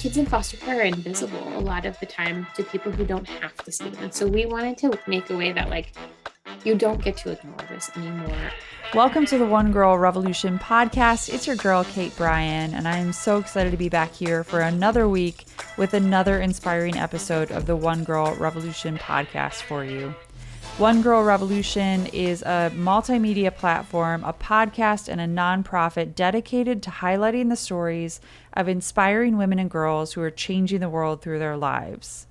kids in foster care are invisible a lot of the time to people who don't have to see them. And so we wanted to make a way that you don't get to ignore this anymore. Welcome to the One Girl Revolution podcast. It's your girl, Kate Bryan, and I am so excited to be back here for another week with another inspiring episode of the One Girl Revolution podcast for you. One Girl Revolution is a multimedia platform, a podcast, and a nonprofit dedicated to highlighting the stories of inspiring women and girls who are changing the world through their lives.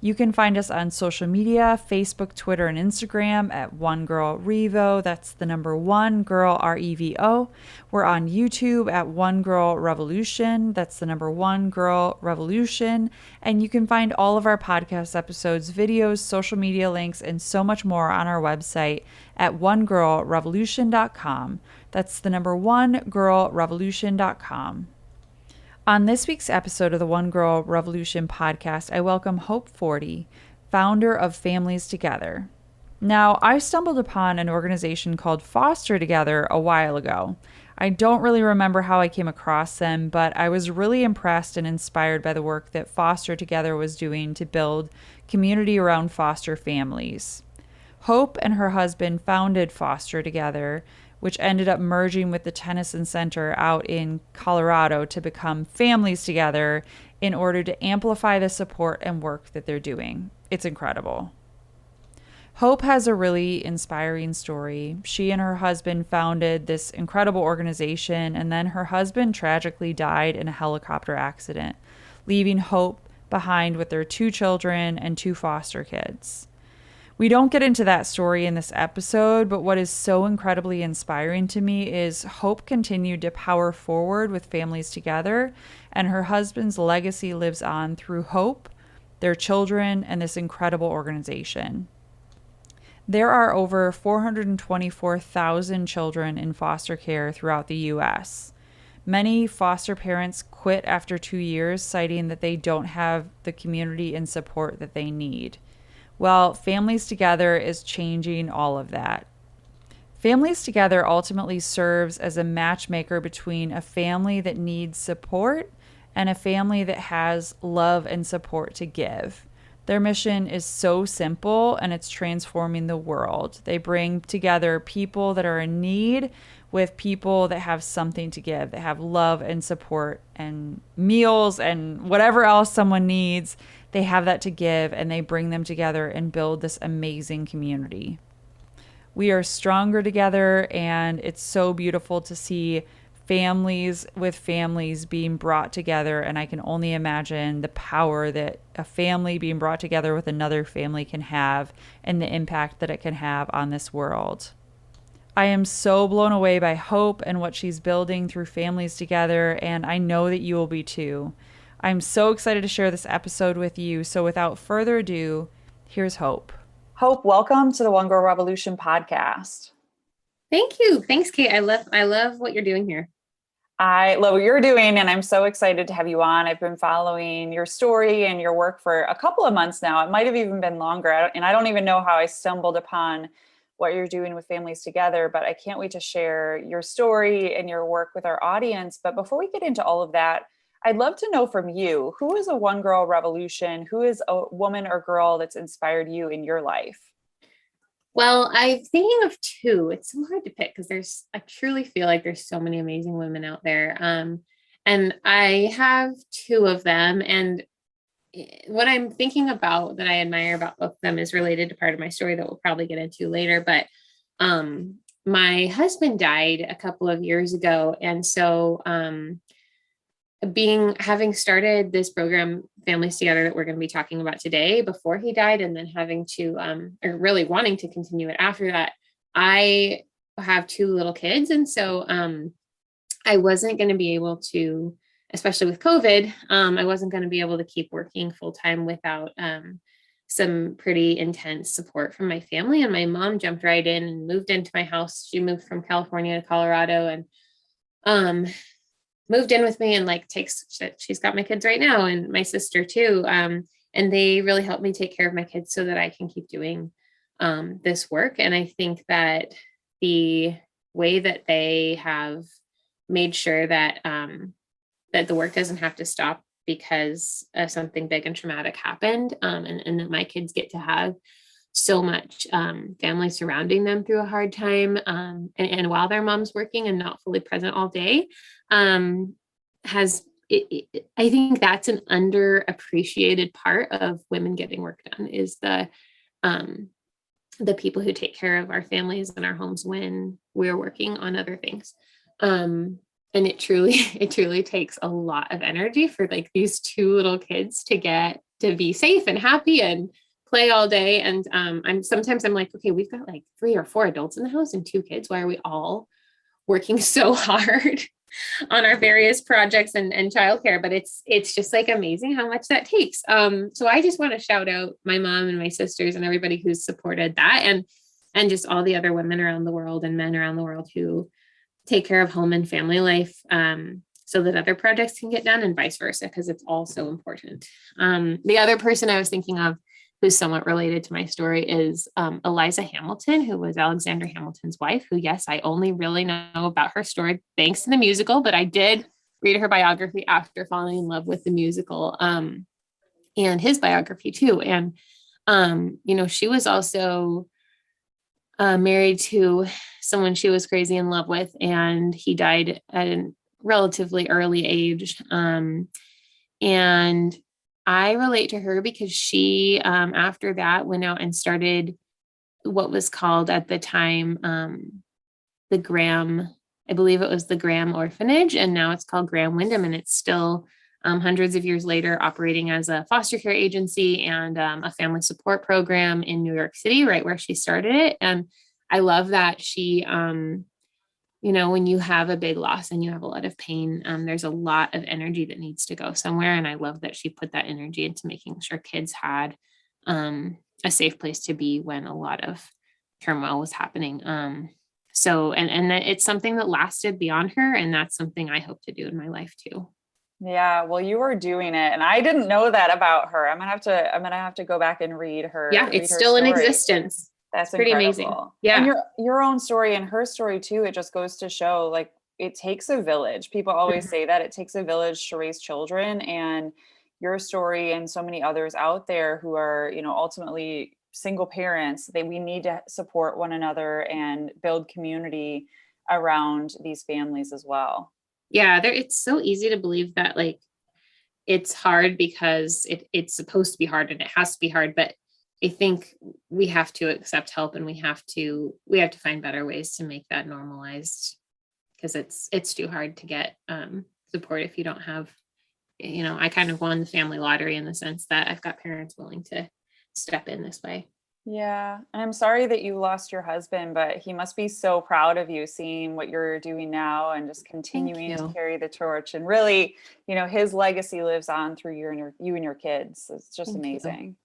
You can find us on social media, Facebook, Twitter, and Instagram at One Girl Revo. That's the number one girl, REVO. We're on YouTube at One Girl Revolution. That's the number one girl revolution. And you can find all of our podcast episodes, videos, social media links, and so much more on our website at onegirlrevolution.com. That's the number one girlrevolution.com. On this week's episode of the One Girl Revolution podcast, I welcome Hope Forti, founder of Families Together. Now, I stumbled upon an organization called Foster Together a while ago. I don't really remember how I came across them, but I was really impressed and inspired by the work that Foster Together was doing to build community around foster families. Hope and her husband founded Foster Together, which ended up merging with the Tennyson Center out in Colorado to become Families Together in order to amplify the support and work that they're doing. It's incredible. Hope has a really inspiring story. She and her husband founded this incredible organization, and then her husband tragically died in a helicopter accident, leaving Hope behind with their 2 children and 2 foster kids. We don't get into that story in this episode, but what is so incredibly inspiring to me is Hope continued to power forward with Families Together, and her husband's legacy lives on through Hope, their children, and this incredible organization. There are over 424,000 children in foster care throughout the U.S. Many foster parents quit after 2 years, citing that they don't have the community and support that they need. Well, Families Together is changing all of that. Families Together ultimately serves as a matchmaker between a family that needs support and a family that has love and support to give. Their mission is so simple, and it's transforming the world. They bring together people that are in need with people that have something to give, that have love and support and meals and whatever else someone needs. They have that to give, and they bring them together and build this amazing community. We are stronger together, and it's so beautiful to see families with families being brought together, and I can only imagine the power that a family being brought together with another family can have and the impact that it can have on this world. I am so blown away by Hope and what she's building through Families Together, and I know that you will be too. I'm so excited to share this episode with you. So without further ado, here's Hope. Hope, welcome to the One Girl Revolution podcast. Thank you. Thanks, Kate. I love what you're doing here. I love what you're doing, and I'm so excited to have you on. I've been following your story and your work for a couple of months now. It might have even been longer, and I don't even know how I stumbled upon what you're doing with Families Together, but I can't wait to share your story and your work with our audience. But before we get into all of that, I'd love to know from you, who is a One Girl Revolution? Who is a woman or girl that's inspired you in your life? Well, I'm thinking of 2. It's so hard to pick because I truly feel like there's so many amazing women out there. And I have 2 of them. And what I'm thinking about that I admire about both of them is related to part of my story that we'll probably get into later. But my husband died a couple of years ago. And so having started this program, Families Together, that we're going to be talking about today, before he died, and then having to, or really wanting to continue it after that, I have 2 little kids. And so I wasn't going to be able to, especially with COVID, I wasn't going to be able to keep working full time without some pretty intense support from my family. And my mom jumped right in and moved into my house. She moved from California to Colorado, and moved in with me, and she's got my kids right now, and my sister too. And they really helped me take care of my kids so that I can keep doing this work. And I think that the way that they have made sure that that the work doesn't have to stop because something big and traumatic happened. And that my kids get to have so much family surrounding them through a hard time. And while their mom's working and not fully present all day, I think that's an underappreciated part of women getting work done, is the people who take care of our families and our homes when we're working on other things. And it truly takes a lot of energy for like these two little kids to get to be safe and happy and play all day. And I'm like, okay, we've got like 3 or 4 adults in the house and 2 kids. Why are we all working so hard on our various projects and childcare? But it's just like amazing how much that takes. So I just want to shout out my mom and my sisters and everybody who's supported that, and just all the other women around the world and men around the world who take care of home and family life, so that other projects can get done, and vice versa, because it's all so important. The other person I was thinking of who's somewhat related to my story is Eliza Hamilton, who was Alexander Hamilton's wife, who, yes, I only really know about her story thanks to the musical, but I did read her biography after falling in love with the musical, and his biography too. And, she was also married to someone she was crazy in love with, and he died at a relatively early age. And I relate to her because she, after that, went out and started what was called at the time, the Graham, I believe it was the Graham Orphanage, and now it's called Graham Windham, and it's still hundreds of years later operating as a foster care agency and a family support program in New York City, right where she started it. And I love that she, when you have a big loss and you have a lot of pain, there's a lot of energy that needs to go somewhere. And I love that she put that energy into making sure kids had a safe place to be when a lot of turmoil was happening. So it's something that lasted beyond her. And that's something I hope to do in my life too. Yeah, well, you were doing it, and I didn't know that about her. I'm gonna have to go back and read her. Yeah, it's still in existence. That's pretty incredible. Amazing. Yeah, and your own story and her story too. It just goes to show, like, it takes a village. People always say that it takes a village to raise children, and your story and so many others out there who are, ultimately single parents. We need to support one another and build community around these families as well. Yeah, it's so easy to believe that, like, it's hard because it's supposed to be hard and it has to be hard. But I think we have to accept help, and we have to find better ways to make that normalized, because it's too hard to get support if you don't have, I kind of won the family lottery in the sense that I've got parents willing to step in this way. Yeah. And I'm sorry that you lost your husband, but he must be so proud of you, seeing what you're doing now and just continuing to carry the torch. And really, his legacy lives on through you and your kids. It's just amazing.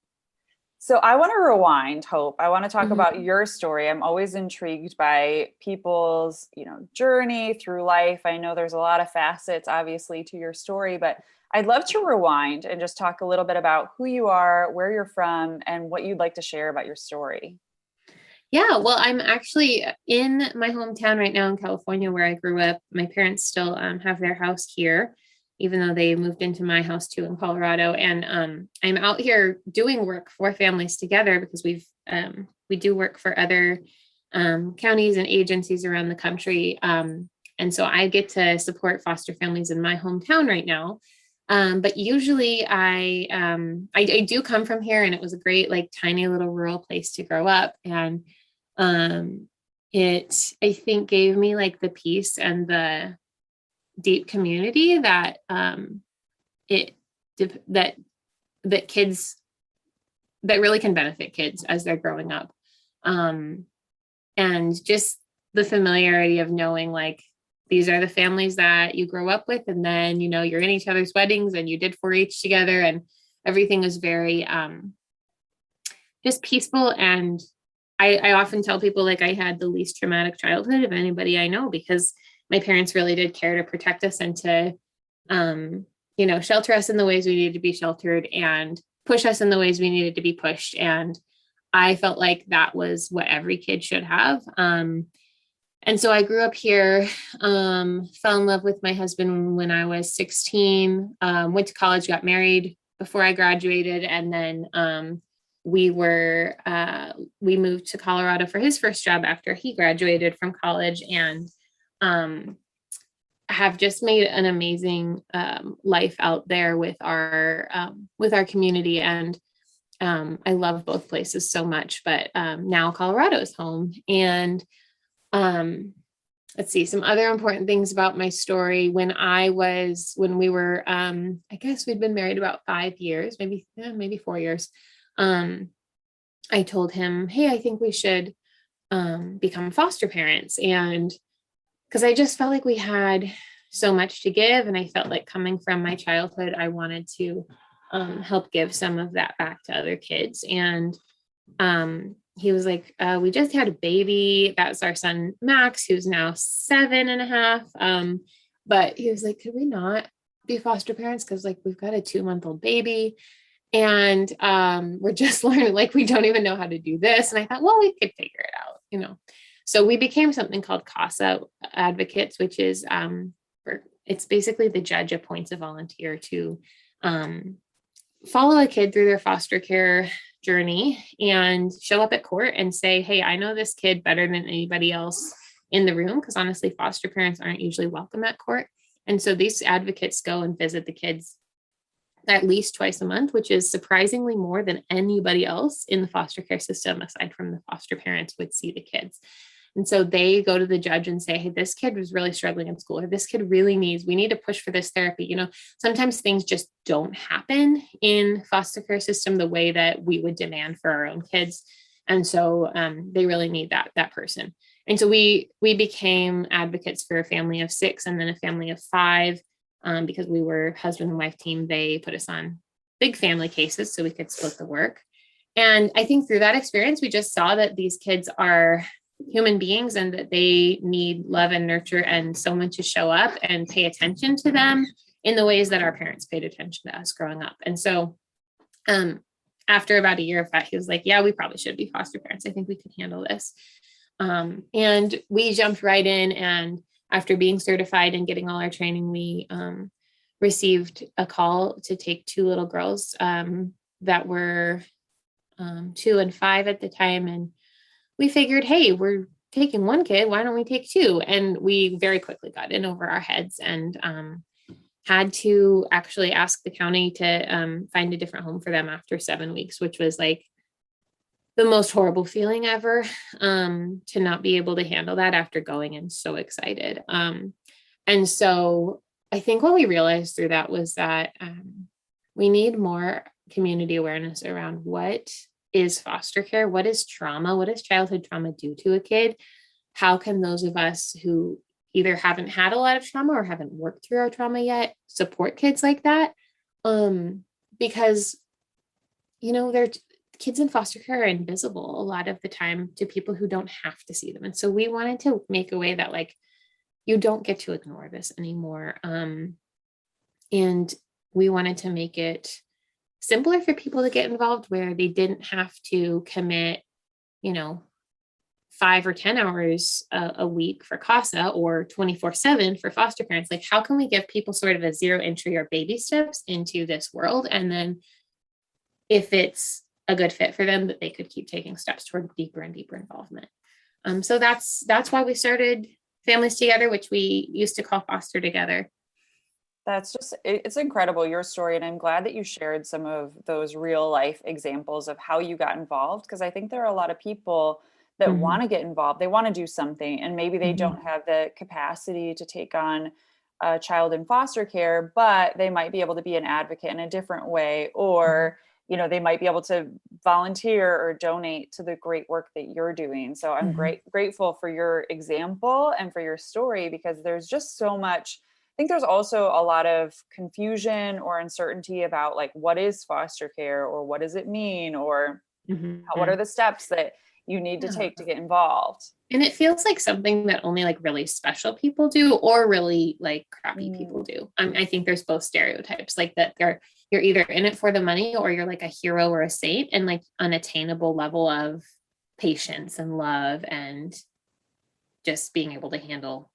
So I want to rewind, Hope. I want to talk about your story. I'm always intrigued by people's, journey through life. I know there's a lot of facets, obviously, to your story, but I'd love to rewind and just talk a little bit about who you are, where you're from, and what you'd like to share about your story. Yeah, well, I'm actually in my hometown right now in California, where I grew up. My parents still have their house here, even though they moved into my house too in Colorado. And I'm out here doing work for Families Together, because we do work for other counties and agencies around the country. And so I get to support foster families in my hometown right now. But usually I do come from here, and it was a great, like, tiny little rural place to grow up. And it, I think, gave me like the peace and the deep community that that kids, that really can benefit kids as they're growing up. And just the familiarity of knowing, like, these are the families that you grow up with, and then, you're in each other's weddings, and you did 4-H together, and everything was very just peaceful. And I often tell people, like, I had the least traumatic childhood of anybody I know, because my parents really did care to protect us and to, shelter us in the ways we needed to be sheltered and push us in the ways we needed to be pushed. And I felt like that was what every kid should have. And so I grew up here, fell in love with my husband when I was 16, went to college, got married before I graduated. And then we moved to Colorado for his first job after he graduated from college, and have just made an amazing life out there with our community. And I love both places so much, but now Colorado is home. And let's see, some other important things about my story. When we were, I guess we'd been married about 5 years, maybe 4 years. I told him, hey, I think we should become foster parents. And because I just felt like we had so much to give. And I felt like, coming from my childhood, I wanted to help give some of that back to other kids. And he was like, we just had a baby. That's our son, Max, who's now 7.5. But he was like, could we not be foster parents? Because like we've got a 2-month-old baby. And we're just learning, like, we don't even know how to do this. And I thought, well, we could figure it out. So we became something called CASA advocates, which is it's basically the judge appoints a volunteer to follow a kid through their foster care journey and show up at court and say, hey, I know this kid better than anybody else in the room, because honestly, foster parents aren't usually welcome at court. And so these advocates go and visit the kids at least twice a month, which is surprisingly more than anybody else in the foster care system, aside from the foster parents, would see the kids. And so they go to the judge and say, hey, this kid was really struggling in school, or this kid really we need to push for this therapy. Sometimes things just don't happen in foster care system the way that we would demand for our own kids. And so they really need that person. And so we became advocates for a family of 6 and then a family of 5. Because we were husband and wife team, they put us on big family cases so we could split the work. And I think through that experience, we just saw that these kids are human beings and that they need love and nurture and someone to show up and pay attention to them in the ways that our parents paid attention to us growing up. And so after about a year of that, he was like, yeah, we probably should be foster parents. I think we could handle this. And we jumped right in, and after being certified and getting all our training, we received a call to take 2 little girls that were 2 and 5 at the time. And we figured, hey, we're taking 1 kid, why don't we take 2? And we very quickly got in over our heads and had to actually ask the county to find a different home for them after 7 weeks, which was like the most horrible feeling ever, to not be able to handle that after going in so excited. And so I think what we realized through that was that we need more community awareness around what is foster care, what is trauma, what does childhood trauma do to a kid? How can those of us who either haven't had a lot of trauma or haven't worked through our trauma yet support kids like that? Because, they're kids in foster care are invisible a lot of the time to people who don't have to see them. And so we wanted to make a way that like, you don't get to ignore this anymore. And we wanted to make it simpler for people to get involved, where they didn't have to commit, 5 or 10 hours a week for CASA or 24/7 for foster parents. Like, how can we give people sort of a zero entry or baby steps into this world? And then if it's a good fit for them, that they could keep taking steps toward deeper and deeper involvement. So that's why we started Families Together, which we used to call Foster Together. It's incredible, your story. And I'm glad that you shared some of those real life examples of how you got involved, because I think there are a lot of people that want to get involved. They want to do something, and maybe they don't have the capacity to take on a child in foster care, but they might be able to be an advocate in a different way, or they might be able to volunteer or donate to the great work that you're doing. So I'm grateful for your example and for your story, because there's just so much. I think there's also a lot of confusion or uncertainty about like, what is foster care, or what does it mean, or what are the steps that you need to take to get involved. And it feels like something that only like really special people do, or really like crappy people do. I think there's both stereotypes, like that you're either in it for the money, or you're like a hero or a saint, and like unattainable level of patience and love and just being able to handle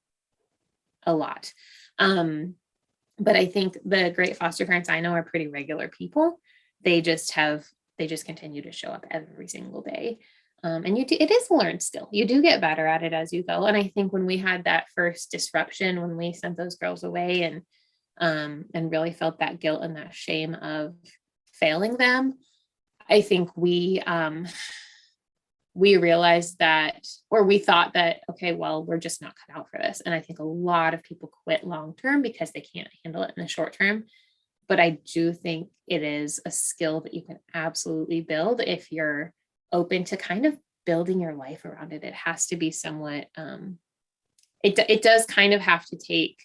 a lot. But I think the great foster parents I know are pretty regular people. They just continue to show up every single day. And it is learned still. You do get better at it as you go. And I think when we had that first disruption, when we sent those girls away and really felt that guilt and that shame of failing them, I think we realized that, or we thought that, okay, well, we're just not cut out for this. And I think a lot of people quit long-term because they can't handle it in the short term. But I do think it is a skill that you can absolutely build if you're open to kind of building your life around it. It has to be somewhat, it does kind of have to take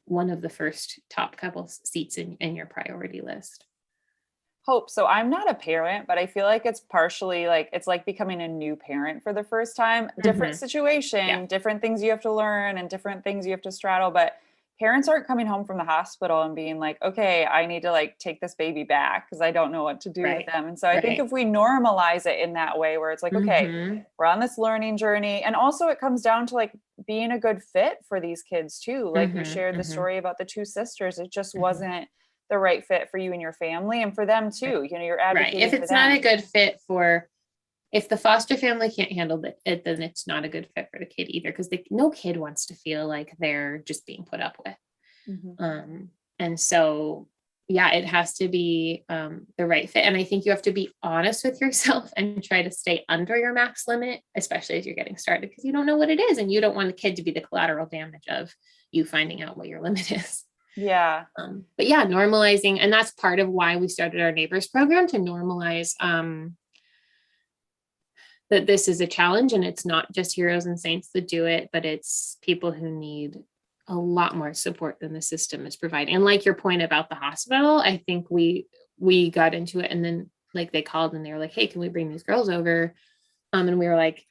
one of the first top couple seats in your priority list. Hope. So I'm not a parent, but I feel like it's partially like, it's like becoming a new parent for the first time, different situation, different things you have to learn and different things you have to straddle. But parents aren't coming home from the hospital and being like, okay, I need to like take this baby back because I don't know what to do with them. And so I think if we normalize it in that way, where it's like, okay, we're on this learning journey. And also it comes down to like being a good fit for these kids too. Like you shared the story about the two sisters. It just wasn't the right fit for you and your family and for them too. You know, you're advocating if it's not a good fit if the foster family can't handle it, then it's not a good fit for the kid either. Because no kid wants to feel like they're just being put up with. And so, it has to be the right fit. And I think you have to be honest with yourself and try to stay under your max limit, especially as you're getting started, because you don't know what it is. And you don't want the kid to be the collateral damage of you finding out what your limit is. Yeah. But normalizing. And that's part of why we started our neighbors program, to normalize that this is a challenge, and it's not just heroes and saints that do it, but it's people who need a lot more support than the system is providing. And like your point about the hospital, I think we got into it, and then like they called and they were like, hey, can we bring these girls over? And we were like,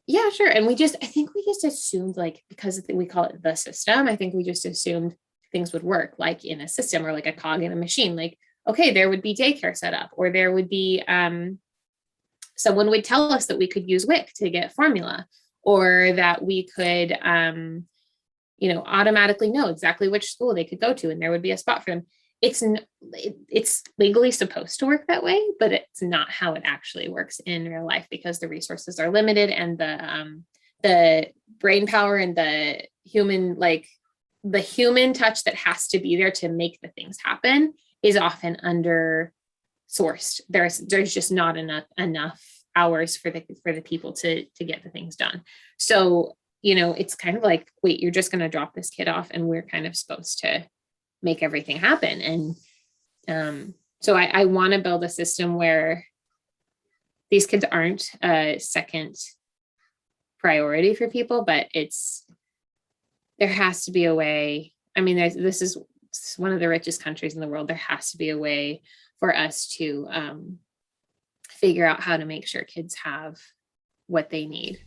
yeah, sure. And I think we just assumed, like, because we call it the system, I think we just assumed things would work like in a system or like a cog in a machine. Like, okay, there would be daycare set up, or there would be, someone would tell us that we could use WIC to get formula, or that we could, automatically know exactly which school they could go to, and there would be a spot for them. It's legally supposed to work that way, but it's not how it actually works in real life, because the resources are limited, and the brain power and the human touch that has to be there to make the things happen is often under sourced. There's just not enough hours for the people to get the things done. So, it's kind of like, wait, you're just going to drop this kid off and we're kind of supposed to make everything happen. And so I want to build a system where these kids aren't a second priority for people, but there has to be a way. I mean, this is one of the richest countries in the world. There has to be a way for us to figure out how to make sure kids have what they need.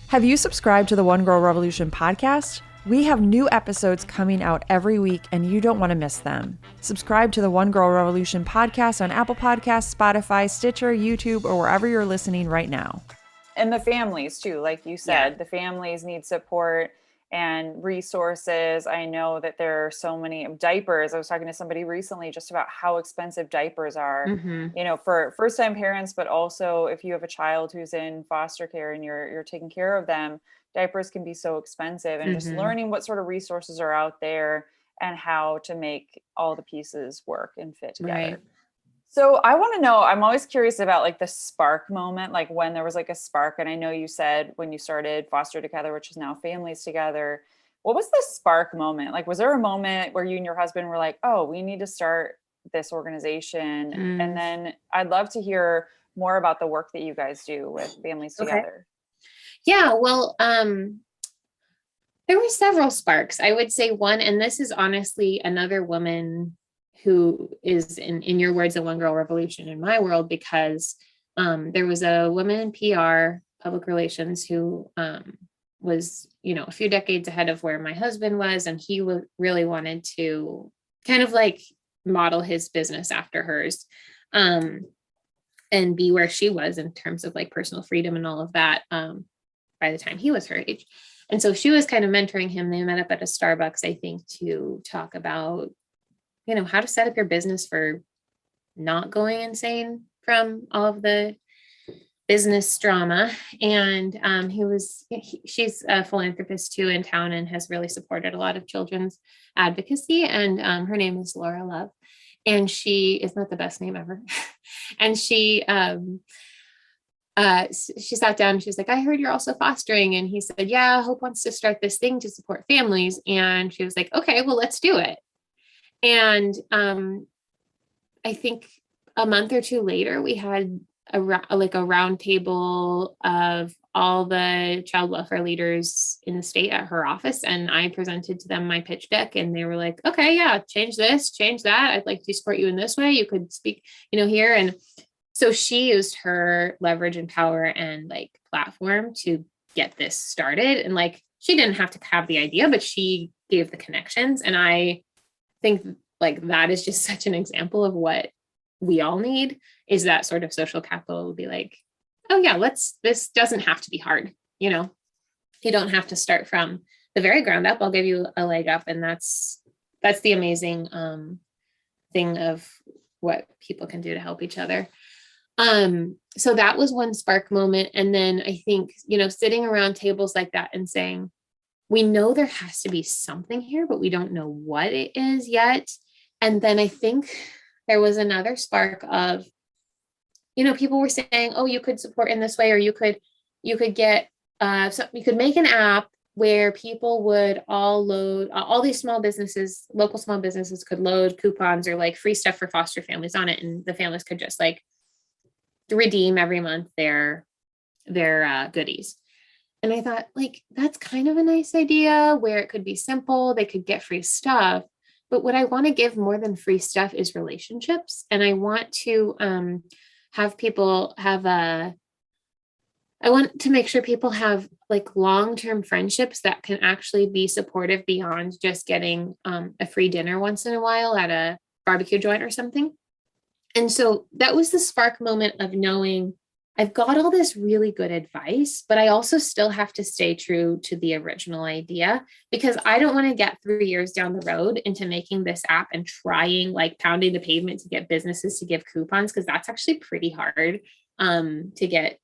Have you subscribed to the One Girl Revolution podcast? We have new episodes coming out every week, and you don't want to miss them. Subscribe to the One Girl Revolution podcast on Apple Podcasts, Spotify, Stitcher, YouTube, or wherever you're listening right now. And the families too, like you said, the families need support and resources. I know that there are so many diapers. I was talking to somebody recently just about how expensive diapers are, for first-time parents, but also if you have a child who's in foster care and you're taking care of them, diapers can be so expensive. And just learning what sort of resources are out there and how to make all the pieces work and fit together. Right. So I want to know, I'm always curious about like the spark moment, like when there was like a spark. And I know you said when you started Foster Together, which is now Families Together, what was the spark moment? Like, was there a moment where you and your husband were like, oh, we need to start this organization? And then I'd love to hear more about the work that you guys do with Families Together. Yeah, well, there were several sparks. I would say one, and this is honestly another woman who is, in your words, a one girl revolution in my world, because there was a woman in PR, public relations, who was, a few decades ahead of where my husband was. And he really wanted to kind of like model his business after hers, and be where she was in terms of like personal freedom and all of that. by the time he was her age. And so she was kind of mentoring him. They met up at a Starbucks, I think, to talk about, how to set up your business for not going insane from all of the business drama. And she's a philanthropist too in town and has really supported a lot of children's advocacy. And her name is Laura Love. And she is not the best name ever. And she sat down and she was like, I heard you're also fostering. And he said, yeah, Hope wants to start this thing to support families. And she was like, okay, well, let's do it. And I think a month or two later, we had a round table of all the child welfare leaders in the state at her office. And I presented to them my pitch deck and they were like, okay, yeah, change this, change that. I'd like to support you in this way. You could speak, here. And so she used her leverage and power and platform to get this started. And she didn't have to have the idea, but she gave the connections. And I think that is just such an example of what we all need, is that sort of social capital will be like, oh yeah, this doesn't have to be hard. You don't have to start from the very ground up. I'll give you a leg up. And that's the amazing thing of what people can do to help each other. So that was one spark moment. And then I think, sitting around tables like that and saying, we know there has to be something here, but we don't know what it is yet. And then I think there was another spark of, people were saying, oh, you could support in this way, or you could get, you could make an app where people would all load, all these small businesses, local small businesses could load coupons or free stuff for foster families on it. And the families could just redeem every month their goodies. And I thought that's kind of a nice idea where it could be simple. They could get free stuff. But what I want to give more than free stuff is relationships. And I want to have people have I want to make sure people have long-term friendships that can actually be supportive beyond just getting a free dinner once in a while at a barbecue joint or something. And so that was the spark moment of knowing I've got all this really good advice, but I also still have to stay true to the original idea, because I don't want to get 3 years down the road into making this app and trying pounding the pavement to get businesses to give coupons, because that's actually pretty hard to get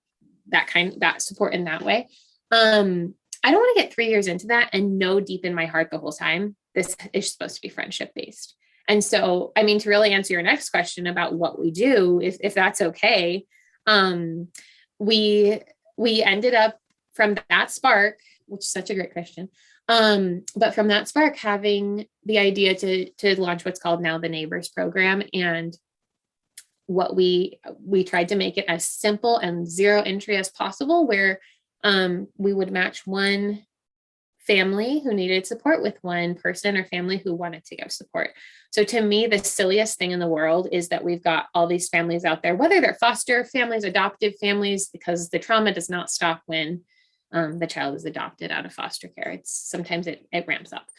that support in that way. I don't want to get 3 years into that and know deep in my heart the whole time this is supposed to be friendship based. And so, to really answer your next question about what we do, if that's okay, we ended up from that spark, which is such a great question. But from that spark, having the idea to launch what's called now the Neighbors program. And what we tried to make it as simple and zero entry as possible, where we would match one family who needed support with one person or family who wanted to give support. So to me, the silliest thing in the world is that we've got all these families out there, whether they're foster families, adoptive families, because the trauma does not stop when the child is adopted out of foster care. Sometimes it ramps up.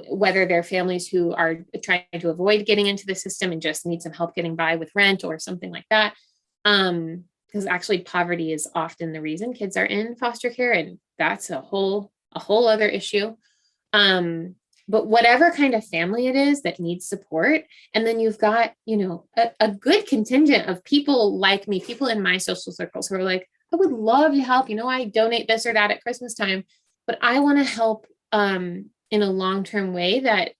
Whether they're families who are trying to avoid getting into the system and just need some help getting by with rent or something like that. Because actually poverty is often the reason kids are in foster care, and that's a whole other issue. But whatever kind of family it is that needs support, and then you've got, a good contingent of people like me, people in my social circles who are like, I would love to help. I donate this or that at Christmas time, but I want to help in a long-term way that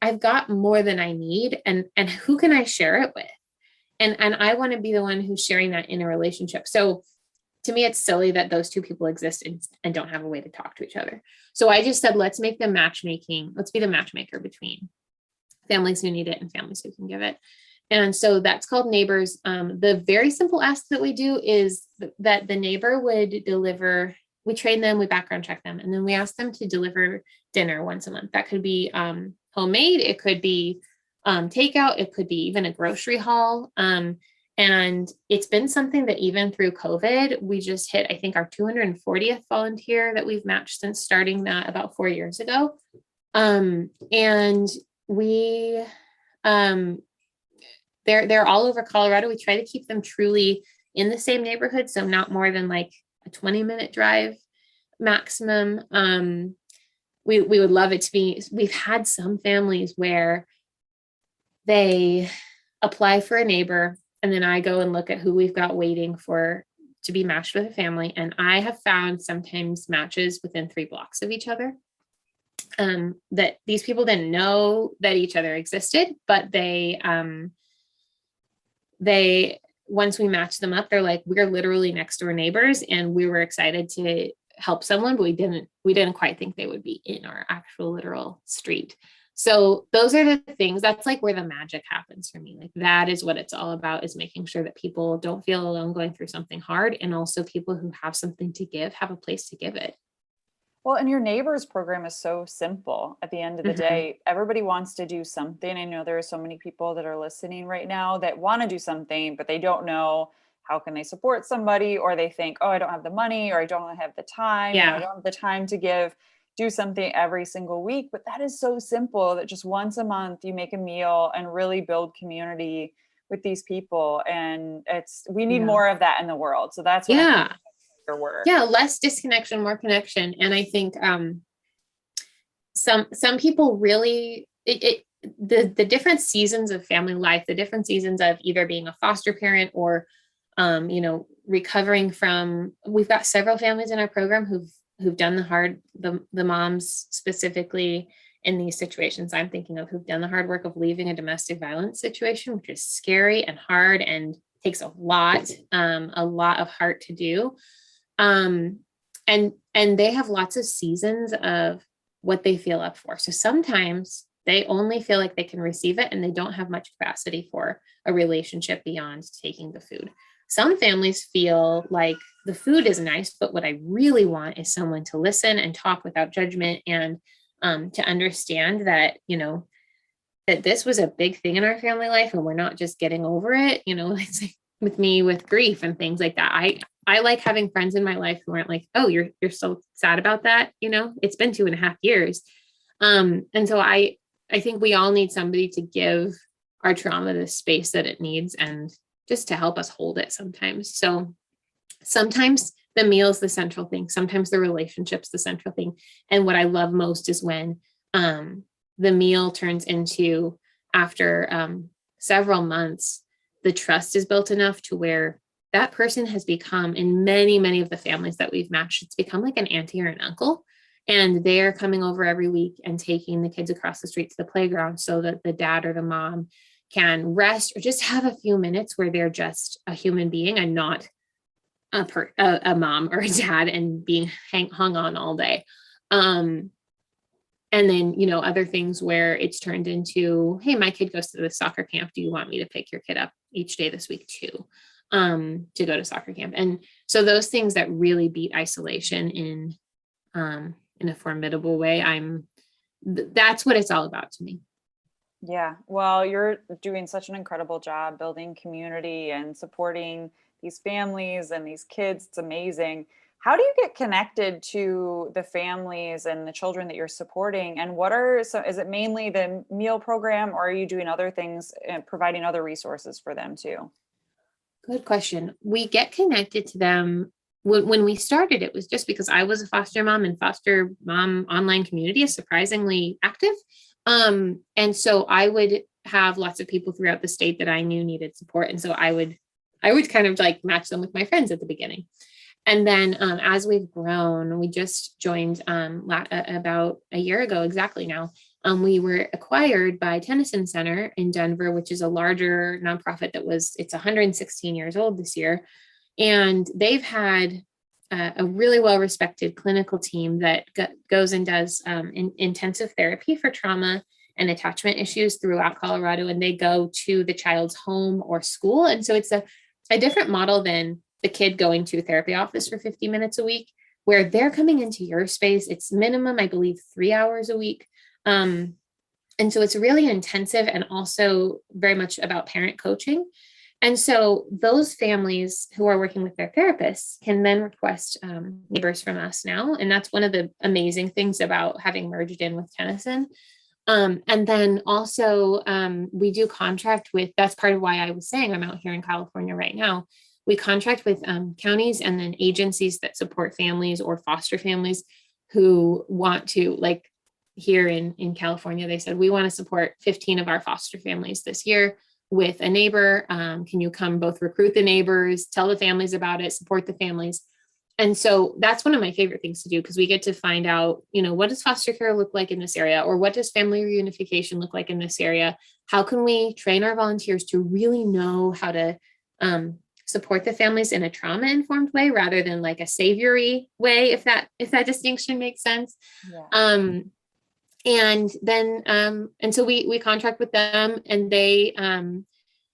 I've got more than I need, and who can I share it with? And I want to be the one who's sharing that in a relationship. So to me, it's silly that those two people exist and don't have a way to talk to each other. So I just said, let's be the matchmaker between families who need it and families who can give it. And so that's called Neighbors. The very simple ask that we do is that the neighbor would deliver, we train them, we background check them, and then we ask them to deliver dinner once a month. That could be homemade, it could be takeout, it could be even a grocery haul. And it's been something that even through COVID, we just hit, I think, our 240th volunteer that we've matched since starting that about 4 years ago. And we, they're all over Colorado. We try to keep them truly in the same neighborhood. So not more than a 20-minute drive maximum. We would love it to be, we've had some families where they apply for a neighbor, and then I go and look at who we've got waiting for to be matched with a family. And I have found sometimes matches within 3 blocks of each other. That these people didn't know that each other existed, but they once we matched them up, they're like, we're literally next door neighbors, and we were excited to help someone, but we didn't quite think they would be in our actual literal street. So those are the things, that's like where the magic happens for me. Like that is what it's all about, is making sure that people don't feel alone going through something hard. And also people who have something to give, have a place to give it. Well, and your neighbors program is so simple. At the end of the day, everybody wants to do something. I know there are so many people that are listening right now that want to do something, but they don't know how can they support somebody, or they think, oh, I don't have the money, or I don't have the time, I don't have the time to do something every single week. But that is so simple that just once a month you make a meal and really build community with these people. And we need more of that in the world. So that's what I'm thinking your work. Yeah, less disconnection, more connection. And I think some people really, the different seasons of family life, the different seasons of either being a foster parent or recovering from, we've got several families in our program who've done the hard, the moms specifically in these situations I'm thinking of, who've done the hard work of leaving a domestic violence situation, which is scary and hard and takes a lot of heart to do. And they have lots of seasons of what they feel up for. So sometimes they only feel like they can receive it and they don't have much capacity for a relationship beyond taking the food. Some families feel like the food is nice, but what I really want is someone to listen and talk without judgment, and to understand that, that this was a big thing in our family life and we're not just getting over it. It's like with me with grief and things like that. I like having friends in my life who aren't like, oh, you're so sad about that. It's been 2.5 years. And so I think we all need somebody to give our trauma the space that it needs, and just to help us hold it sometimes. So sometimes the meal is the central thing. Sometimes the relationship's the central thing. And what I love most is when the meal turns into, after several months, the trust is built enough to where that person has become, in many, many of the families that we've matched, it's become like an auntie or an uncle. And they're coming over every week and taking the kids across the street to the playground so that the dad or the mom can rest or just have a few minutes where they're just a human being and not a mom or a dad and being hung on all day. And then, other things where it's turned into, hey, my kid goes to the soccer camp. Do you want me to pick your kid up each day this week too, to go to soccer camp? And so those things that really beat isolation in a formidable way, that's what it's all about to me. Yeah. Well, you're doing such an incredible job building community and supporting these families and these kids. It's amazing. How do you get connected to the families and the children that you're supporting? And is it mainly the meal program, or are you doing other things and providing other resources for them too? Good question. We get connected to them. When we started, it was just because I was a foster mom, and foster mom online community is surprisingly active. And so I would have lots of people throughout the state that I knew needed support. And so I would kind of like match them with my friends at the beginning. And then as we've grown, we just joined about a year ago exactly now. We were acquired by Tennyson Center in Denver, which is a larger nonprofit it's 116 years old this year. And they've had a really well-respected clinical team that goes and does intensive therapy for trauma and attachment issues throughout Colorado. And they go to the child's home or school. And so it's a different model than the kid going to a therapy office for 50 minutes a week, where they're coming into your space. It's minimum, I believe, 3 hours a week. And so it's really intensive and also very much about parent coaching. And so those families who are working with their therapists can then request neighbors from us now. And that's one of the amazing things about having merged in with Tennyson. And then also we do contract with, that's part of why I was saying I'm out here in California right now. we contract with counties and then agencies that support families or foster families who want to, like here in California, they said, we want to support 15 of our foster families this year with a neighbor. Can you come both recruit the neighbors, tell the families about it, support the families? And so that's one of my favorite things to do, because we get to find out, what does foster care look like in this area? Or what does family reunification look like in this area? How can we train our volunteers to really know how to support the families in a trauma-informed way rather than like a savory way, if that distinction makes sense. Yeah. And then and so we contract with them, and they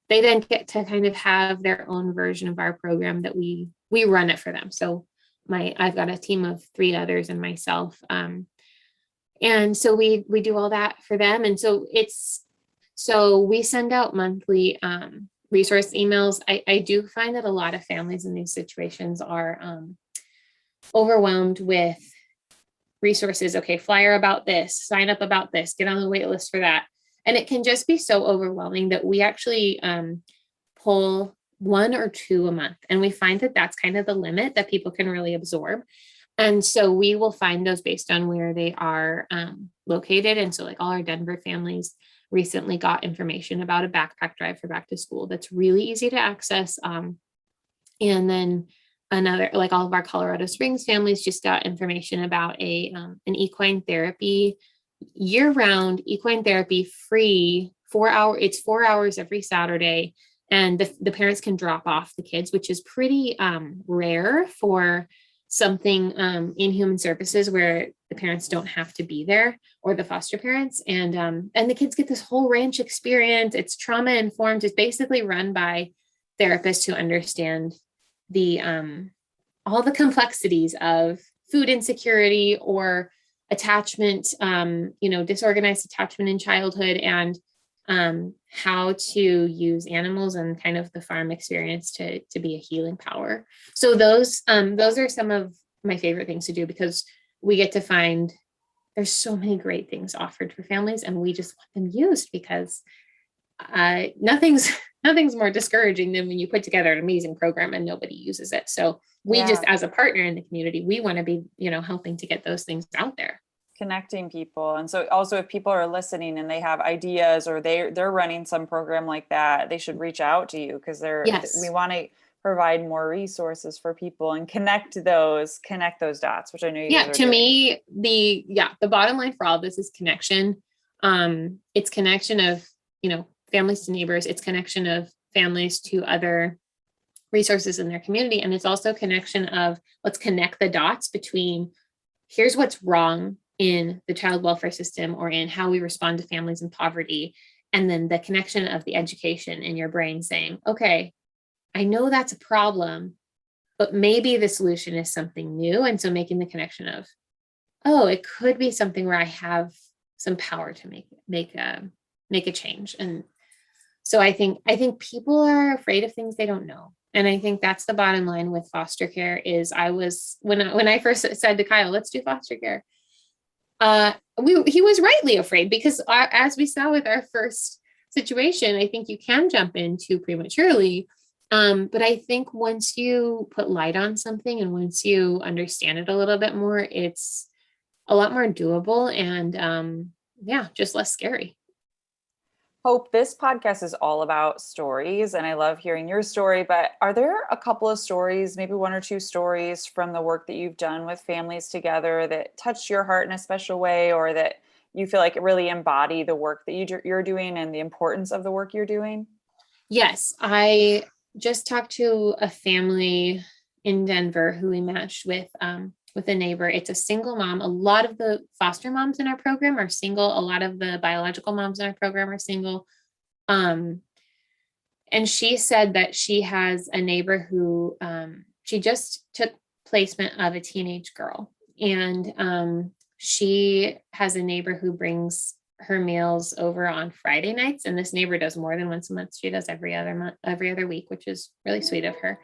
then get to kind of have their own version of our program that we run it for them. So I've got a team of 3 others and myself. And so we do all that for them. And so we send out monthly resource emails. I do find that a lot of families in these situations are overwhelmed with resources. Okay, flyer about this, sign up about this, get on the wait list for that. And it can just be so overwhelming that we actually pull 1 or 2 a month. And we find that that's kind of the limit that people can really absorb. And so we will find those based on where they are located. And so like all our Denver families recently got information about a backpack drive for back to school that's really easy to access. And then another, like all of our Colorado Springs families just got information about an equine therapy, year-round equine therapy, free 4 hour. It's 4 hours every Saturday. And the parents can drop off the kids, which is pretty rare for something in human services where the parents don't have to be there, or the foster parents. And the kids get this whole ranch experience. It's trauma informed. It's basically run by therapists who understand the all the complexities of food insecurity or attachment, disorganized attachment in childhood, and how to use animals and kind of the farm experience to be a healing power. So those are some of my favorite things to do, because we get to find there's so many great things offered for families, and we just want them used, because nothing's more discouraging than when you put together an amazing program and nobody uses it. So we just, as a partner in the community, we want to be, helping to get those things out there. Connecting people. And so also, if people are listening and they have ideas, or they're running some program like that, they should reach out to you, because we want to provide more resources for people and connect those dots, which I know you guys are to doing. me, the bottom line for all of this is connection. It's connection of, families to neighbors. It's connection of families to other resources in their community. And it's also connection of, let's connect the dots between here's what's wrong in the child welfare system or in how we respond to families in poverty. And then the connection of the education in your brain saying, okay, I know that's a problem, but maybe the solution is something new. And so making the connection of, oh, it could be something where I have some power to make a change. And so I think people are afraid of things they don't know. And I think that's the bottom line with foster care is when I first said to Kyle, let's do foster care. He was rightly afraid, because as we saw with our first situation, I think you can jump in too prematurely. But I think once you put light on something and once you understand it a little bit more, it's a lot more doable and just less scary. Hope, this podcast is all about stories, and I love hearing your story, but are there a couple of stories, maybe 1 or 2 stories from the work that you've done with families together that touched your heart in a special way, or that you feel like it really embody the work that you're doing and the importance of the work you're doing? Yes, I just talked to a family in Denver who we matched with a neighbor. It's a single mom. A lot of the foster moms in our program are single. A lot of the biological moms in our program are single. And she said that she has a neighbor who she just took placement of a teenage girl. And she has a neighbor who brings her meals over on Friday nights. And this neighbor does more than once a month. She does every other week, which is really sweet of her.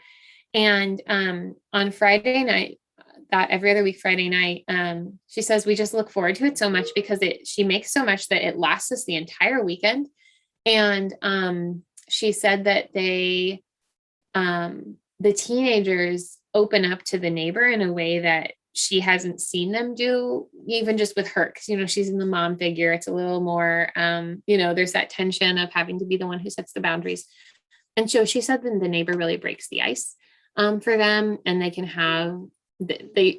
And on Friday night, that every other week Friday night, she says we just look forward to it so much because she makes so much that it lasts us the entire weekend. And she said that they the teenagers open up to the neighbor in a way that she hasn't seen them do, even just with her, because she's in the mom figure. It's a little more there's that tension of having to be the one who sets the boundaries. And so she said that the neighbor really breaks the ice for them, and they can have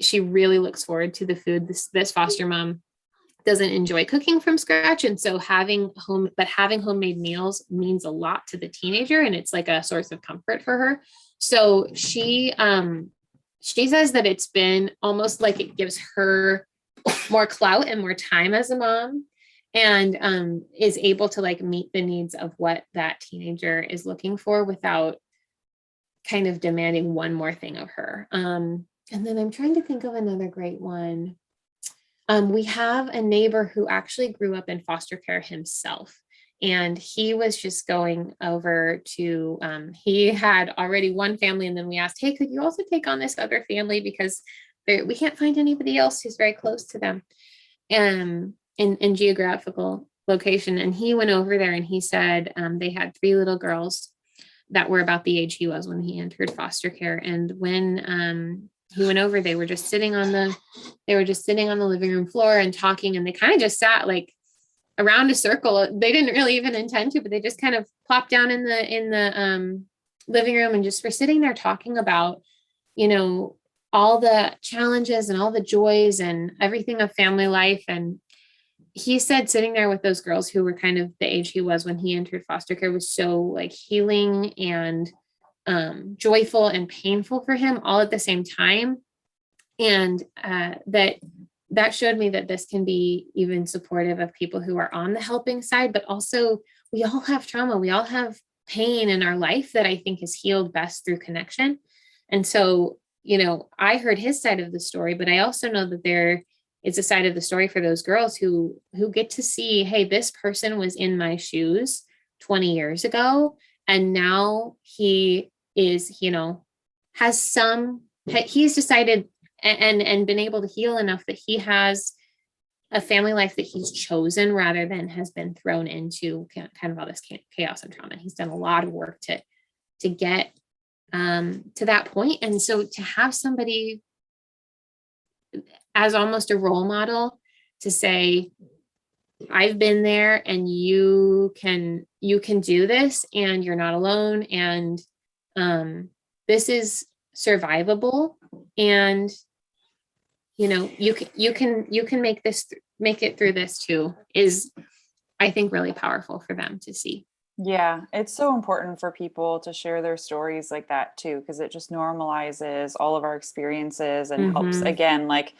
she really looks forward to the food. This foster mom doesn't enjoy cooking from scratch, and so having homemade meals means a lot to the teenager, and it's like a source of comfort for her. So she says that it's been almost like it gives her more clout and more time as a mom, and is able to like meet the needs of what that teenager is looking for without kind of demanding one more thing of her. And then I'm trying to think of another great one. We have a neighbor who actually grew up in foster care himself. And he was just going over to, he had already one family. And then we asked, hey, could you also take on this other family? Because we can't find anybody else who's very close to them in geographical location. And he went over there and he said they had 3 little girls that were about the age he was when he entered foster care. And when he went over, they were just sitting on the living room floor and talking, and they kind of just sat like around a circle. They didn't really even intend to, but they just kind of plopped down in the living room and just were sitting there talking about, all the challenges and all the joys and everything of family life. And he said sitting there with those girls who were kind of the age he was when he entered foster care was so like healing and joyful and painful for him all at the same time. And that showed me that this can be even supportive of people who are on the helping side, but also we all have trauma. We all have pain in our life that I think is healed best through connection. And so, I heard his side of the story, but I also know that there is a side of the story for those girls who get to see, hey, this person was in my shoes 20 years ago. And now he is, he's decided and been able to heal enough that he has a family life that he's chosen rather than has been thrown into kind of all this chaos and trauma. He's done a lot of work to get to that point. And so to have somebody as almost a role model to say, I've been there and you can do this and you're not alone. And this is survivable, and you can make it through this too, is I think really powerful for them to see. Yeah, it's so important for people to share their stories like that too, because it just normalizes all of our experiences and helps, again, like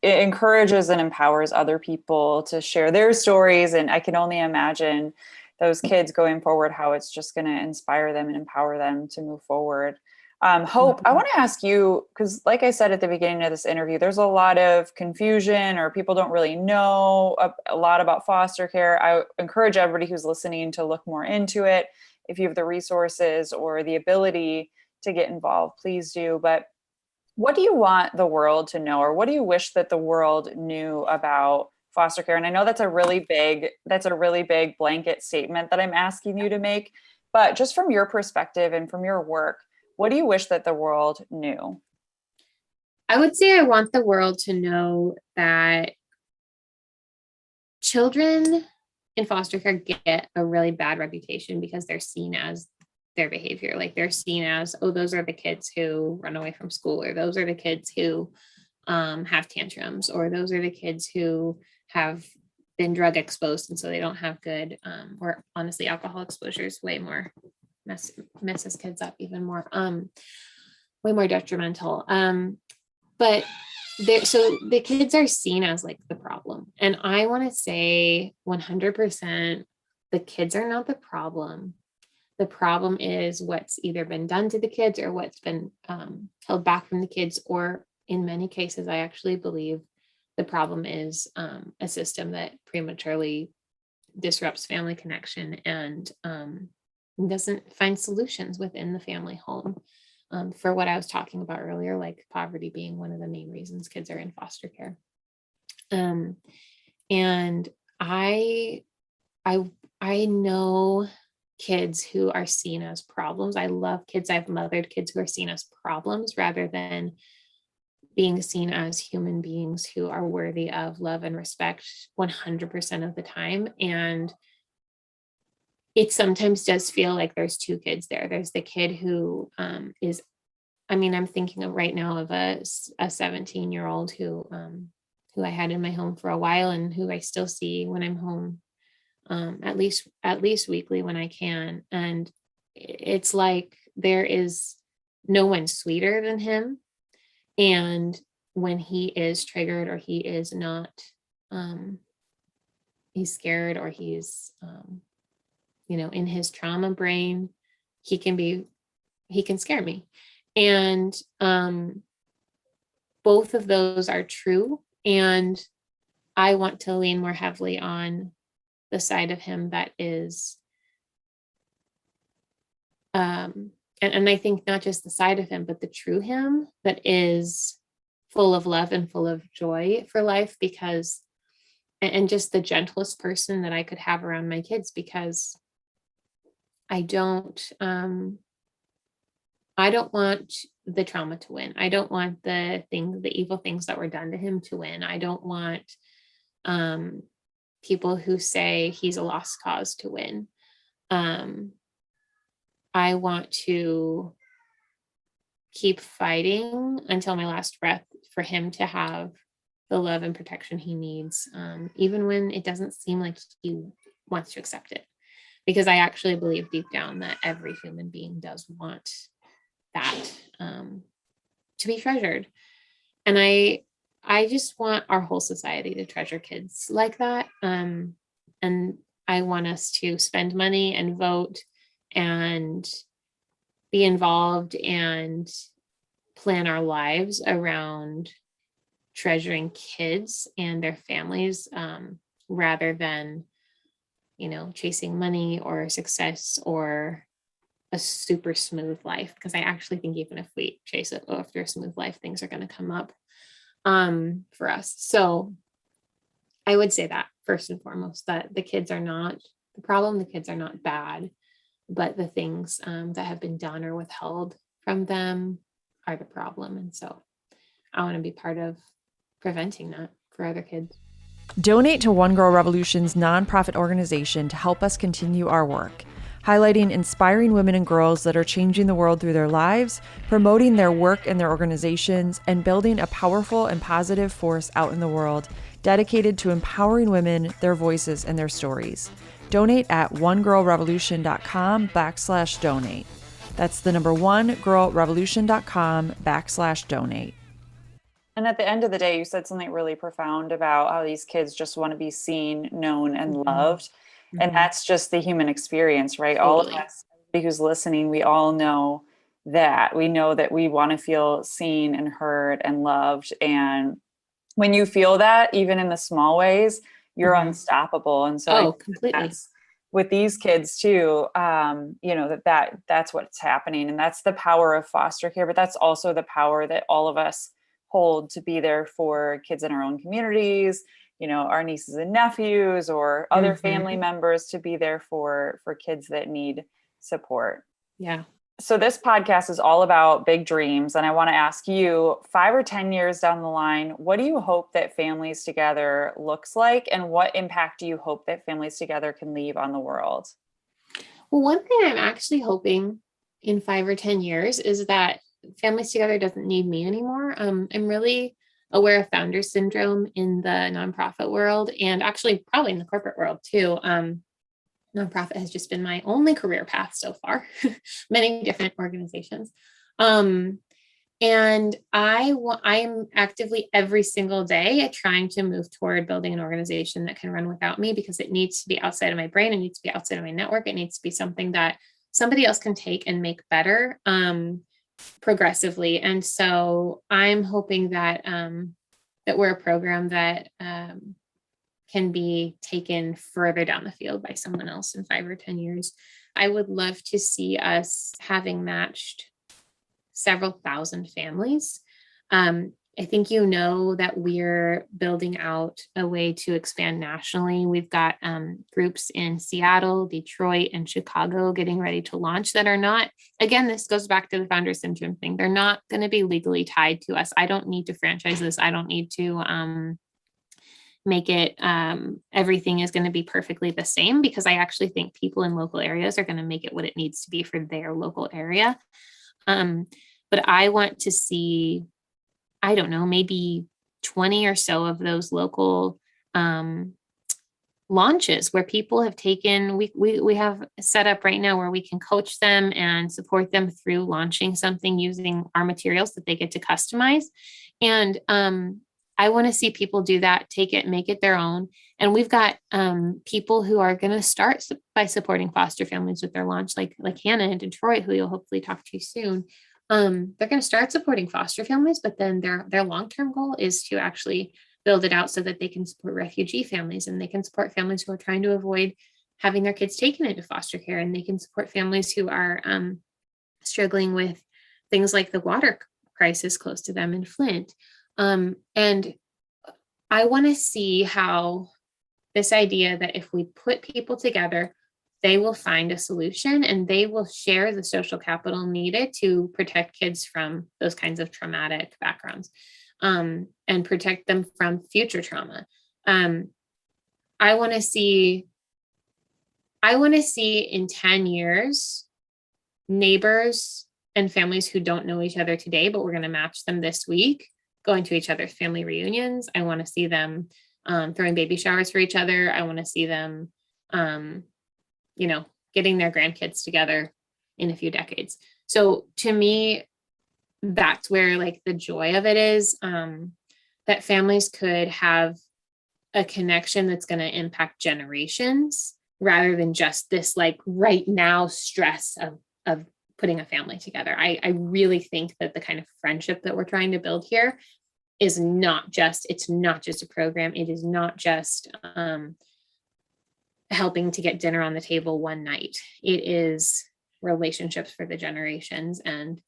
it encourages and empowers other people to share their stories. And I can only imagine those kids going forward, how it's just going to inspire them and empower them to move forward. Hope, I want to ask you, because like I said at the beginning of this interview, there's a lot of confusion, or people don't really know a lot about foster care. I encourage everybody who's listening to look more into it. If you have the resources or the ability to get involved, please do. But what do you want the world to know, or what do you wish that the world knew about foster care? And I know that's a really big blanket statement that I'm asking you to make, but just from your perspective and from your work, what do you wish that the world knew? I would say I want the world to know that children in foster care get a really bad reputation because they're seen as their behavior. Like they're seen as, oh, those are the kids who run away from school, or those are the kids who have tantrums, or those are the kids who have been drug exposed and so they don't have good, or honestly, alcohol exposure is way more messes kids up even more, way more detrimental. But so the kids are seen as like the problem. And I want to say 100%, the kids are not the problem. The problem is what's either been done to the kids or what's been held back from the kids. Or in many cases, I actually believe the problem is a system that prematurely disrupts family connection and doesn't find solutions within the family home for what I was talking about earlier, like poverty being one of the main reasons kids are in foster care. And I know kids who are seen as problems. I love kids. I've mothered kids who are seen as problems rather than being seen as human beings who are worthy of love and respect 100% of the time. And it sometimes does feel like there's two kids there. There's the kid who is, I mean, I'm thinking of right now of a 17-year-old who I had in my home for a while and who I still see when I'm home, at least weekly when I can. And it's like there is no one sweeter than him. And when he is triggered or he is not, he's scared or he's, in his trauma brain, he can scare me. And both of those are true. And I want to lean more heavily on the side of him that is, and I think not just the side of him, but the true him that is full of love and full of joy for life, because, and just the gentlest person that I could have around my kids, because I don't want the trauma to win. I don't want the evil things that were done to him to win. I don't want people who say he's a lost cause to win. I want to keep fighting until my last breath for him to have the love and protection he needs, even when it doesn't seem like he wants to accept it. Because I actually believe deep down that every human being does want that to be treasured. And I just want our whole society to treasure kids like that. And I want us to spend money and vote and be involved and plan our lives around treasuring kids and their families, rather than, chasing money or success or a super smooth life. Because I actually think even if we chase it after a smooth life, things are going to come up for us. So I would say that first and foremost, that the kids are not the problem. The kids are not bad, but the things that have been done or withheld from them are the problem. And so I want to be part of preventing that for other kids. Donate to One Girl Revolution's nonprofit organization to help us continue our work, highlighting inspiring women and girls that are changing the world through their lives, promoting their work and their organizations, and building a powerful and positive force out in the world dedicated to empowering women, their voices, and their stories. Donate at onegirlrevolution.com/donate. That's the number onegirlrevolution.com/donate. And at the end of the day, you said something really profound about how these kids just want to be seen, known, and loved. And that's just the human experience, right? Totally. All of us, everybody who's listening, we all know that. We know that we want to feel seen and heard and loved. And when you feel that, even in the small ways, you're unstoppable. And so completely. With these kids too, that's what's happening. And that's the power of foster care, but that's also the power that all of us hold to be there for kids in our own communities, our nieces and nephews or other family members, to be there for kids that need support. Yeah. So this podcast is all about big dreams. And I want to ask you, 5 or 10 years down the line, what do you hope that Families Together looks like? And what impact do you hope that Families Together can leave on the world? Well, one thing I'm actually hoping in 5 or 10 years is that Families Together doesn't need me anymore. I'm really aware of founder syndrome in the nonprofit world, and actually probably in the corporate world too. Nonprofit has just been my only career path so far, many different organizations. And I'm actively every single day trying to move toward building an organization that can run without me, because it needs to be outside of my brain. It needs to be outside of my network. It needs to be something that somebody else can take and make better, progressively. And so I'm hoping that that we're a program that can be taken further down the field by someone else in 5 or 10 years. I would love to see us having matched several thousand families. I think you know that we're building out a way to expand nationally. We've got groups in Seattle, Detroit, and Chicago getting ready to launch that are not, again, this goes back to the founder syndrome thing. They're not going to be legally tied to us. I don't need to franchise this. I don't need to make it, everything is going to be perfectly the same, because I actually think people in local areas are going to make it what it needs to be for their local area. But I want to see, I don't know, maybe 20 or so of those local launches where people have taken, we have set up right now where we can coach them and support them through launching something using our materials that they get to customize. And I want to see people do that, take it, make it their own. And we've got people who are going to start by supporting foster families with their launch, like Hannah in Detroit, who you'll hopefully talk to soon. They're going to start supporting foster families, but then their long-term goal is to actually build it out so that they can support refugee families, and they can support families who are trying to avoid having their kids taken into foster care, and they can support families who are struggling with things like the water crisis close to them in Flint. And I want to see how this idea that if we put people together, they will find a solution and they will share the social capital needed to protect kids from those kinds of traumatic backgrounds, and protect them from future trauma. I want to see in 10 years, neighbors and families who don't know each other today, but we're going to match them this week, going to each other's family reunions. I want to see them throwing baby showers for each other. I want to see them, getting their grandkids together in a few decades. So to me, that's where like the joy of it is, that families could have a connection that's going to impact generations rather than just this like right now stress of putting a family together. I really think that the kind of friendship that we're trying to build here is it's not just a program. It is not just helping to get dinner on the table one night. It is relationships for the generations. And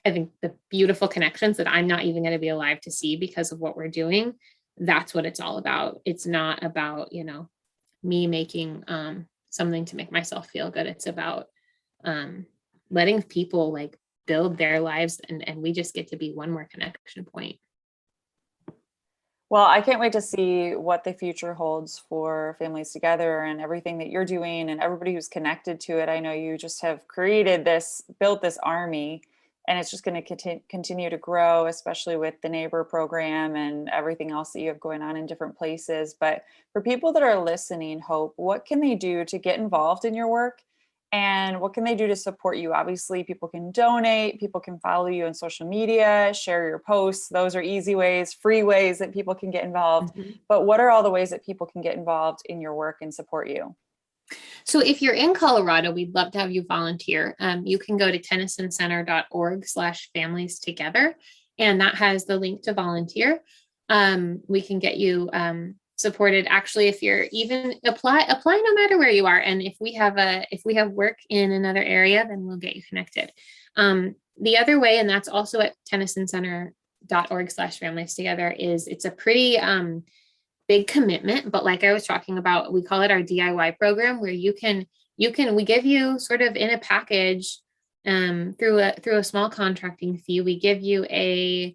I think the beautiful connections that I'm not even going to be alive to see because of what we're doing, that's what it's all about. It's not about, me making something to make myself feel good. It's about letting people like build their lives, and we just get to be one more connection point. Well, I can't wait to see what the future holds for Families Together and everything that you're doing and everybody who's connected to it. I know you just have built this army, and it's just going to continue to grow, especially with the neighbor program and everything else that you have going on in different places. But for people that are listening, Hope, what can they do to get involved in your work? And what can they do to support you? Obviously, people can donate, people can follow you on social media, share your posts. Those are easy ways, free ways that people can get involved. Mm-hmm. But what are all the ways that people can get involved in your work and support you? So if you're in Colorado, we'd love to have you volunteer. You can go to tennysonCenter.org/families together, and that has the link to volunteer. We can get you supported. Actually, if you're even apply no matter where you are. And if we have work in another area, then we'll get you connected. The other way, and that's also at tennysonCenter.org/families together, is it's a pretty big commitment, but like I was talking about, we call it our DIY program, where we give you sort of in a package, through a small contracting fee, we give you a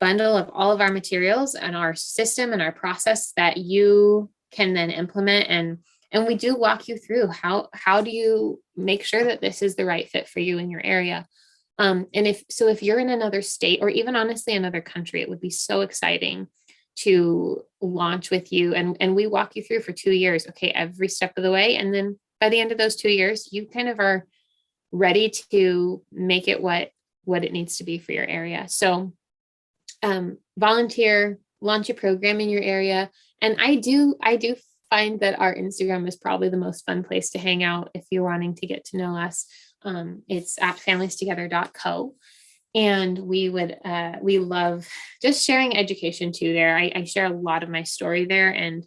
bundle of all of our materials and our system and our process that you can then implement. And we do walk you through how do you make sure that this is the right fit for you in your area. And if you're in another state, or even honestly another country, it would be so exciting to launch with you. And we walk you through for 2 years, okay, every step of the way. And then by the end of those 2 years, you kind of are ready to make it what it needs to be for your area. So volunteer, launch a program in your area. And I do find that our Instagram is probably the most fun place to hang out if you're wanting to get to know us. It's at familiestogether.co. And we love just sharing education too there. I share a lot of my story there, and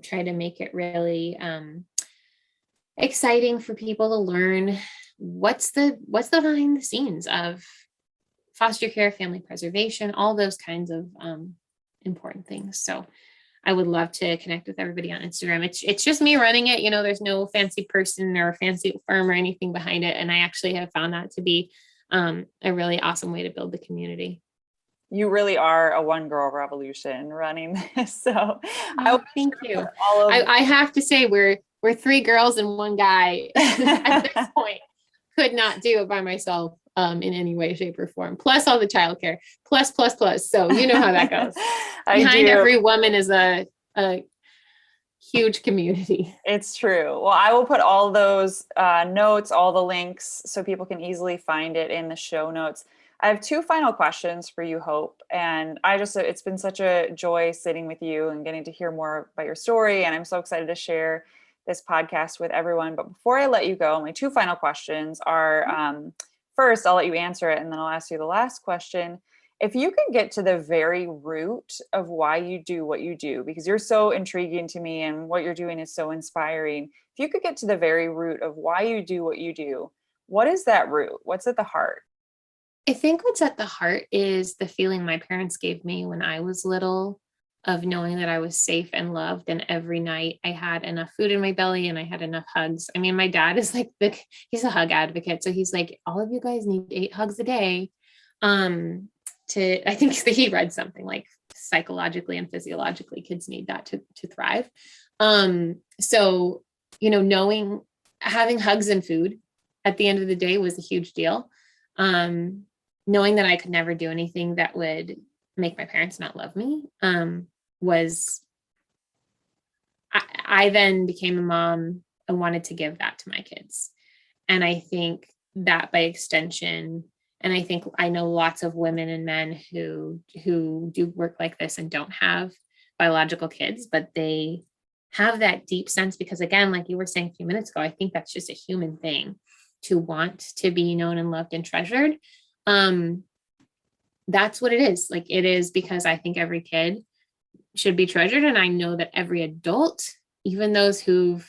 try to make it really exciting for people to learn what's the behind the scenes of foster care, family preservation, all those kinds of important things. So I would love to connect with everybody on Instagram. It's just me running it. There's no fancy person or fancy firm or anything behind it. And I actually have found that to be a really awesome way to build the community. You really are a one girl revolution running this. So thank you. I have to say we're 3 girls and 1 guy at this point. Could not do it by myself in any way, shape, or form. Plus all the childcare. Plus. So you know how that goes. Behind every woman is a huge community. It's true. Well, I will put all those notes, all the links, so people can easily find it in the show notes. I have 2 final questions for you, Hope. And it's been such a joy sitting with you and getting to hear more about your story. And I'm so excited to share this podcast with everyone. But before I let you go, my 2 final questions are, first, I'll let you answer it, and then I'll ask you the last question. If you could get to the very root of why you do what you do, because you're so intriguing to me and what you're doing is so inspiring. If you could get to the very root of why you do what you do, what is that root? What's at the heart? I think what's at the heart is the feeling my parents gave me when I was little, of knowing that I was safe and loved. And every night I had enough food in my belly and I had enough hugs. I mean, my dad is like, he's a hug advocate. So he's like, all of you guys need 8 hugs a day. I think he read something like psychologically and physiologically kids need that to thrive. So, having hugs and food at the end of the day was a huge deal. Knowing that I could never do anything that would make my parents not love me, I then became a mom and wanted to give that to my kids. And I think that by extension, and I think I know lots of women and men who do work like this and don't have biological kids, but they have that deep sense, because again, like you were saying a few minutes ago, I think that's just a human thing to want to be known and loved and treasured. That's what it is. Like it is, because I think every kid should be treasured. And I know that every adult, even those who've,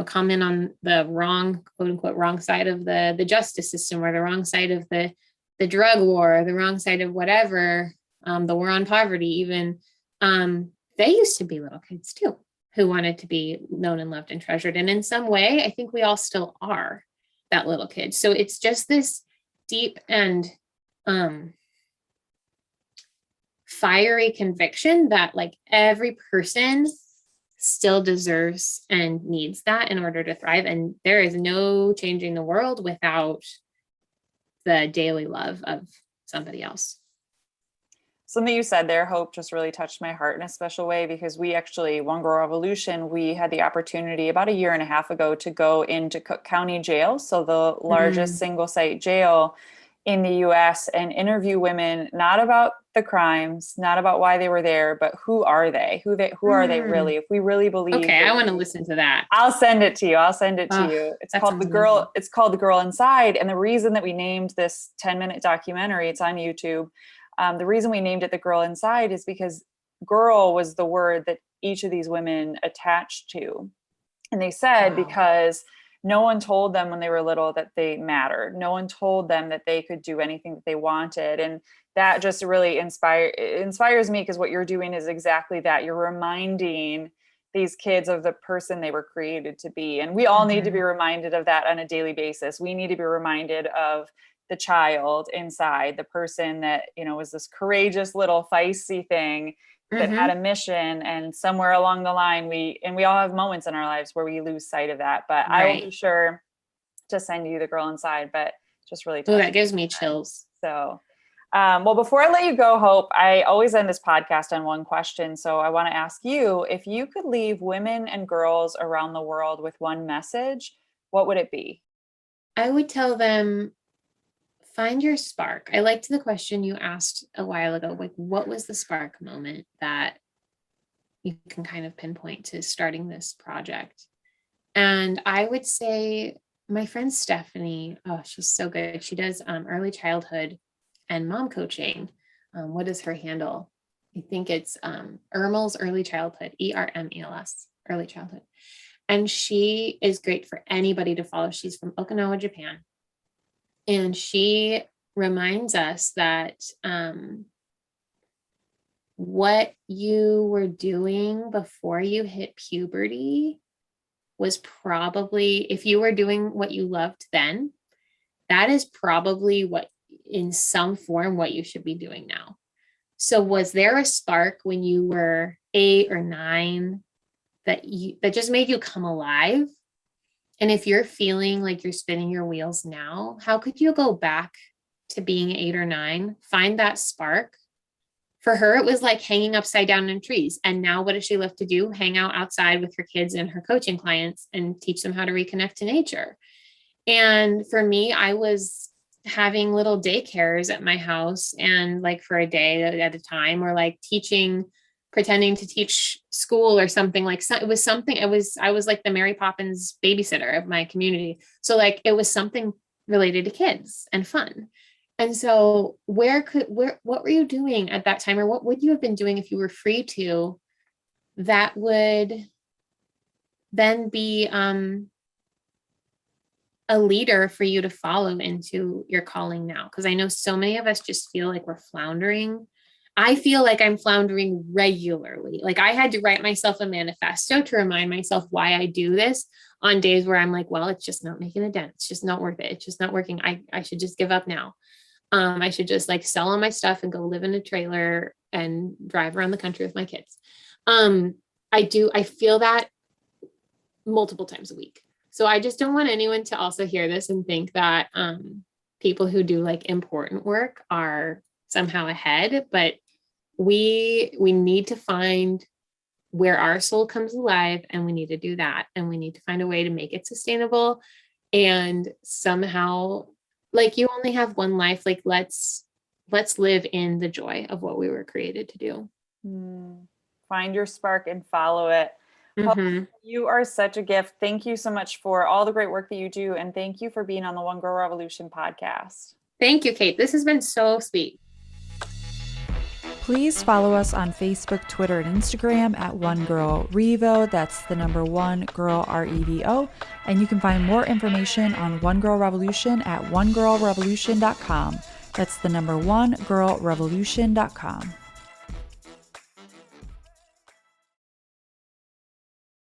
come in on the wrong, quote unquote, wrong side of the justice system, or the wrong side of the drug war, or the wrong side of whatever, the war on poverty, even, they used to be little kids too, who wanted to be known and loved and treasured. And in some way, I think we all still are that little kid. So it's just this deep and fiery conviction that like every person still deserves and needs that in order to thrive. And there is no changing the world without the daily love of somebody else. Something you said there, Hope, just really touched my heart in a special way, because we actually, One Girl Revolution, we had the opportunity about a year and a half ago to go into Cook County Jail, so the largest single site jail in the US, and interview women, not about the crimes, not about why they were there, but who are they? Who are they really? If we really believe. Okay, I want to listen to that. I'll send it to you. It's called The Girl. Amazing. It's called The Girl Inside. And the reason that we named this 10-minute documentary, it's on YouTube. The reason we named it The Girl Inside is because girl was the word that each of these women attached to. And they said, because no one told them when they were little that they mattered. No one told them that they could do anything that they wanted. And that just really inspires me, because what you're doing is exactly that. You're reminding these kids of the person they were created to be. And we all need to be reminded of that on a daily basis. We need to be reminded of the child inside, the person that, was this courageous little feisty thing that had a mission, and somewhere along the line we all have moments in our lives where we lose sight of that. But I will be sure to send you The Girl Inside, but just really that gives me chills. So well, before I let you go, Hope, I always end this podcast on one question. So I want to ask you, if you could leave women and girls around the world with one message, what would it be? I would tell them, find your spark. I liked the question you asked a while ago, like what was the spark moment that you can kind of pinpoint to starting this project? And I would say my friend Stephanie, she's so good. She does early childhood and mom coaching. What is her handle? I think it's Ermel's Early Childhood, ERMELS, Early Childhood. And she is great for anybody to follow. She's from Okinawa, Japan. And she reminds us that what you were doing before you hit puberty was probably, if you were doing what you loved then, that is probably what, in some form, what you should be doing now. So was there a spark when you were 8 or 9 that just made you come alive? And if you're feeling like you're spinning your wheels now, how could you go back to being 8 or 9, find that spark? For her, it was like hanging upside down in trees. And now what does she love to do? Hang out outside with her kids and her coaching clients and teach them how to reconnect to nature. And for me, I was having little daycares at my house, and like for a day at a time, or like pretending to teach school or something. Like, it was something, I was like the Mary Poppins babysitter of my community. So like, it was something related to kids and fun. And so what were you doing at that time? Or what would you have been doing if you were free to, that would then be a leader for you to follow into your calling now? Because I know so many of us just feel like we're floundering. I feel like I'm floundering regularly. Like, I had to write myself a manifesto to remind myself why I do this on days where I'm like, well, it's just not making a dent. It's just not worth it. It's just not working. I should just give up now. I should just like sell all my stuff and go live in a trailer and drive around the country with my kids. I feel that multiple times a week. So I just don't want anyone to also hear this and think that people who do like important work are somehow ahead, but we need to find where our soul comes alive, and we need to do that. And we need to find a way to make it sustainable. And somehow, like, you only have one life. Like, let's live in the joy of what we were created to do. Find your spark and follow it. Mm-hmm. You are such a gift. Thank you so much for all the great work that you do. And thank you for being on the One Girl Revolution podcast. Thank you, Kate. This has been so sweet. Please follow us on Facebook, Twitter, and Instagram at One Girl Revo. That's the number 1 girl REVO. And you can find more information on One Girl Revolution at onegirlrevolution.com. That's the number 1 girlrevolution.com.